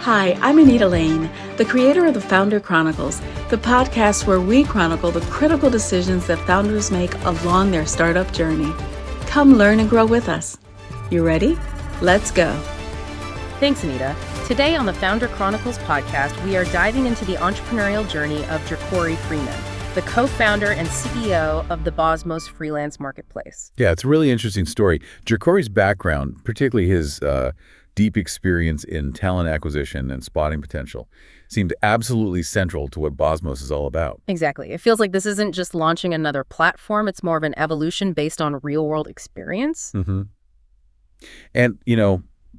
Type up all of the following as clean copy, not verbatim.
Hi, I'm Anita Lane, the creator of the Founder Chronicles, the podcast where we chronicle the critical decisions that founders make along their startup journey. Come learn and grow with us. You ready? Let's go. Thanks, Anita. Today on the Founder Chronicles podcast, we are diving into the entrepreneurial journey of Jercori Freeman, the co-founder and CEO of the Bosmos freelance marketplace. Yeah, it's a really interesting story. Jercori's background, particularly his deep experience in talent acquisition and spotting potential, seemed absolutely central to what Bosmos is all about. Exactly. It feels like this isn't just launching another platform. It's more of an evolution based on real-world experience. Mm-hmm. And,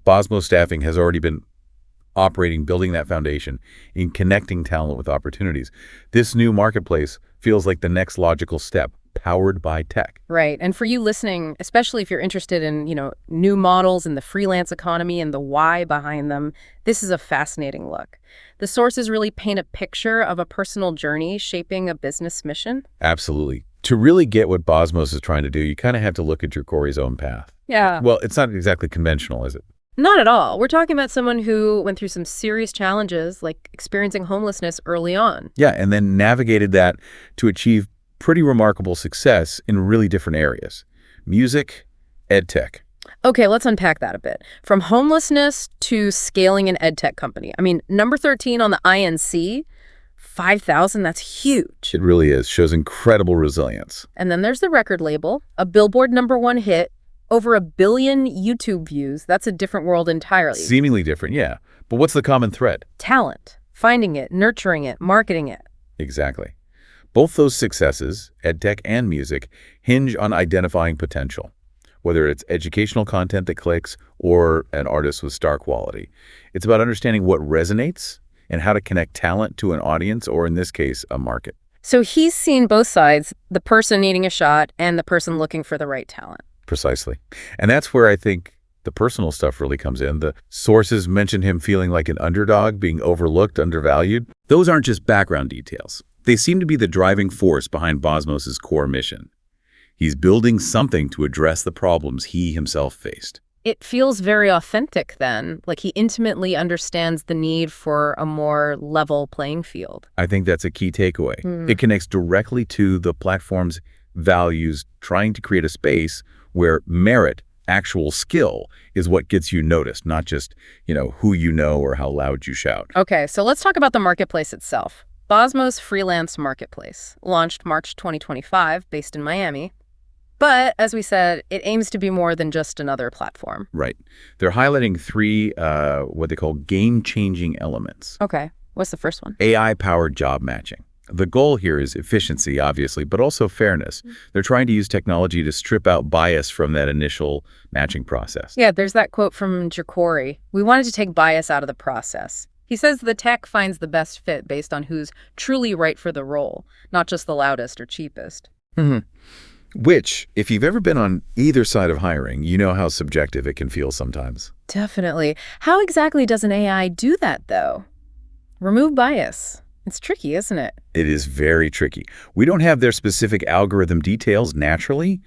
Bosmos staffing has already been operating, building that foundation in connecting talent with opportunities. This new marketplace feels like the next logical step, powered by tech. Right. And for you listening, especially if you're interested in, new models in the freelance economy and the why behind them, this is a fascinating look. The sources really paint a picture of a personal journey shaping a business mission. Absolutely. To really get what Bosmos is trying to do, you kind of have to look at Jercori's own path. Yeah. Well, it's not exactly conventional, is it? Not at all. We're talking about someone who went through some serious challenges, like experiencing homelessness early on. Yeah, and then navigated that to achieve pretty remarkable success in really different areas. Music, ed tech. Okay, let's unpack that a bit. From homelessness to scaling an ed tech company. I mean, number 13 on the INC, 5,000, that's huge. It really is. Shows incredible resilience. And then there's the record label, a Billboard #1 hit, over 1 billion YouTube views. That's a different world entirely. Seemingly different, yeah. But what's the common thread? Talent. Finding it, nurturing it, marketing it. Exactly. Both those successes, edtech and music, hinge on identifying potential, whether it's educational content that clicks or an artist with star quality. It's about understanding what resonates and how to connect talent to an audience, or in this case, a market. So he's seen both sides, the person needing a shot and the person looking for the right talent. Precisely. And that's where I think the personal stuff really comes in. The sources mention him feeling like an underdog, being overlooked, undervalued. Those aren't just background details. They seem to be the driving force behind Bosmos' core mission. He's building something to address the problems he himself faced. It feels very authentic then, like he intimately understands the need for a more level playing field. I think that's a key takeaway. It connects directly to the platform's values, trying to create a space where merit, actual skill, is what gets you noticed, not just, who you know or how loud you shout. Okay, so let's talk about the marketplace itself. Bosmos Freelance Marketplace, launched March 2025, based in Miami. But, as we said, it aims to be more than just another platform. Right. They're highlighting 3 what they call game-changing elements. Okay. What's the first one? AI-powered job matching. The goal here is efficiency, obviously, but also fairness. They're trying to use technology to strip out bias from that initial matching process. Yeah, there's that quote from Jercori. We wanted to take bias out of the process. He says the tech finds the best fit based on who's truly right for the role, not just the loudest or cheapest. Mm-hmm. Which, if you've ever been on either side of hiring, you know how subjective it can feel sometimes. Definitely. How exactly does an AI do that, though? Remove bias. It's tricky, isn't it? It is very tricky. We don't have their specific algorithm details naturally,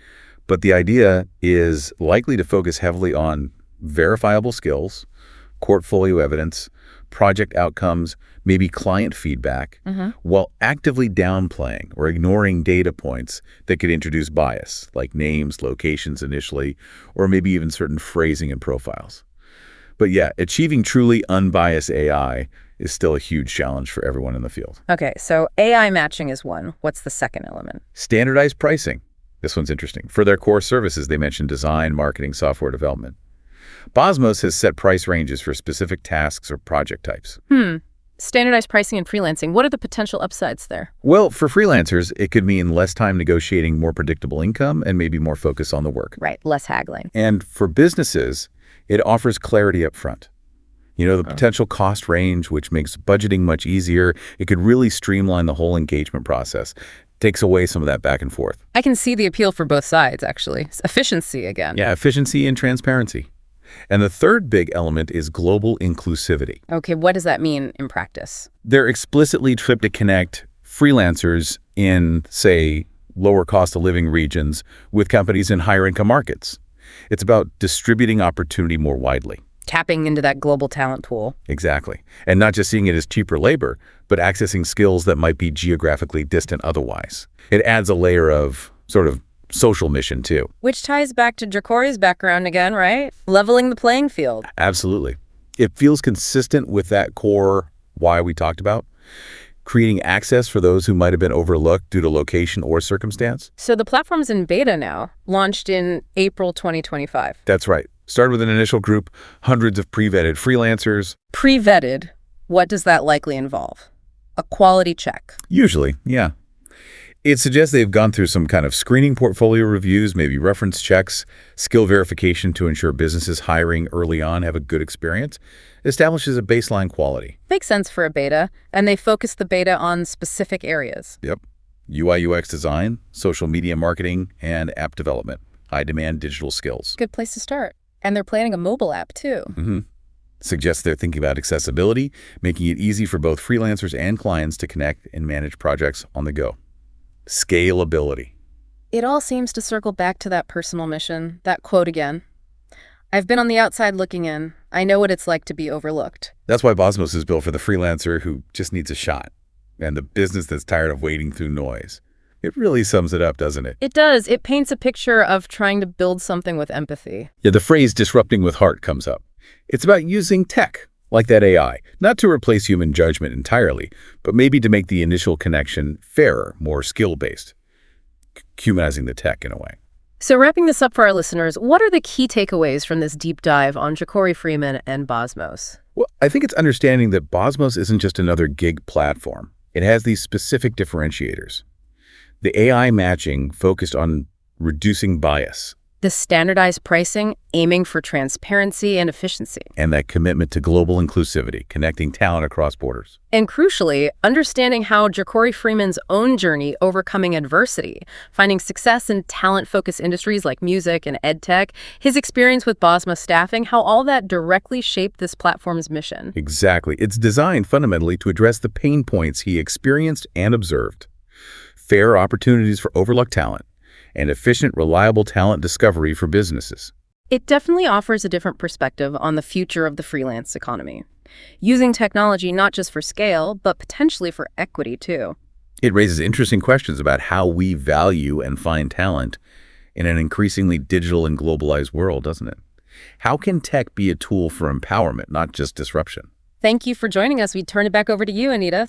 but the idea is likely to focus heavily on verifiable skills, portfolio evidence, project outcomes, maybe client feedback, while actively downplaying or ignoring data points that could introduce bias, like names, locations initially, or maybe even certain phrasing and profiles. But yeah, achieving truly unbiased AI is still a huge challenge for everyone in the field. Okay, so AI matching is one. What's the second element? Standardized pricing. This one's interesting. For their core services, they mentioned design, marketing, software development. Bosmos has set price ranges for specific tasks or project types. Standardized pricing and freelancing. What are the potential upsides there? Well, for freelancers, it could mean less time negotiating, more predictable income, and maybe more focus on the work. Right, less haggling. And for businesses, it offers clarity up front. The potential cost range, which makes budgeting much easier. It could really streamline the whole engagement process. Takes away some of that back and forth. I can see the appeal for both sides, actually. It's efficiency again. Yeah, efficiency and transparency. And the third big element is global inclusivity. Okay, what does that mean in practice? They're explicitly trying to connect freelancers in, say, lower cost of living regions with companies in higher income markets. It's about distributing opportunity more widely. tapping into that global talent pool. Exactly. And not just seeing it as cheaper labor, but accessing skills that might be geographically distant otherwise. It adds a layer of sort of social mission, too. Which ties back to Jercori's background again, right? Leveling the playing field. Absolutely. It feels consistent with that core why we talked about, creating access for those who might have been overlooked due to location or circumstance. So the platform's in beta now, launched in April 2025. That's right. Started with an initial group, hundreds of pre-vetted freelancers. Pre-vetted, what does that likely involve? A quality check. Usually, yeah. It suggests they've gone through some kind of screening portfolio reviews, maybe reference checks, skill verification to ensure businesses hiring early on have a good experience, establishes a baseline quality. Makes sense for a beta, and they focus the beta on specific areas. Yep. UI UX design, social media marketing, and app development. High-demand digital skills. Good place to start. And they're planning a mobile app, too. Suggests they're thinking about accessibility, making it easy for both freelancers and clients to connect and manage projects on the go. Scalability. It all seems to circle back to that personal mission, that quote again. I've been on the outside looking in. I know what it's like to be overlooked. That's why Bosmos is built for the freelancer who just needs a shot, and the business that's tired of wading through noise. It really sums it up, doesn't it? It does. It paints a picture of trying to build something with empathy. Yeah, the phrase disrupting with heart comes up. It's about using tech, like that AI, not to replace human judgment entirely, but maybe to make the initial connection fairer, more skill-based, humanizing the tech in a way. So wrapping this up for our listeners, what are the key takeaways from this deep dive on Jercori Freeman and Bosmos? Well, I think it's understanding that Bosmos isn't just another gig platform. It has these specific differentiators. The AI matching focused on reducing bias. The standardized pricing, aiming for transparency and efficiency. And that commitment to global inclusivity, connecting talent across borders. And crucially, understanding how Jercori Freeman's own journey overcoming adversity, finding success in talent-focused industries like music and edtech, his experience with Bosmos staffing, how all that directly shaped this platform's mission. Exactly. It's designed fundamentally to address the pain points he experienced and observed. Fair opportunities for overlooked talent, and efficient, reliable talent discovery for businesses. It definitely offers a different perspective on the future of the freelance economy, using technology not just for scale, but potentially for equity too. It raises interesting questions about how we value and find talent in an increasingly digital and globalized world, doesn't it? How can tech be a tool for empowerment, not just disruption? Thank you for joining us. We turn it back over to you, Anita.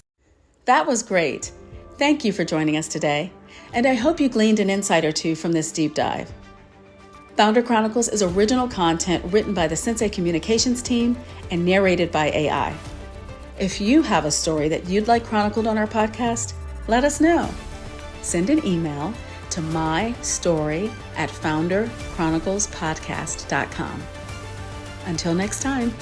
That was great. Thank you for joining us today, and I hope you gleaned an insight or two from this deep dive. Founder Chronicles is original content written by the Sensei Communications team and narrated by AI. If you have a story that you'd like chronicled on our podcast, let us know. Send an email to mystory@founderchroniclespodcast.com. Until next time.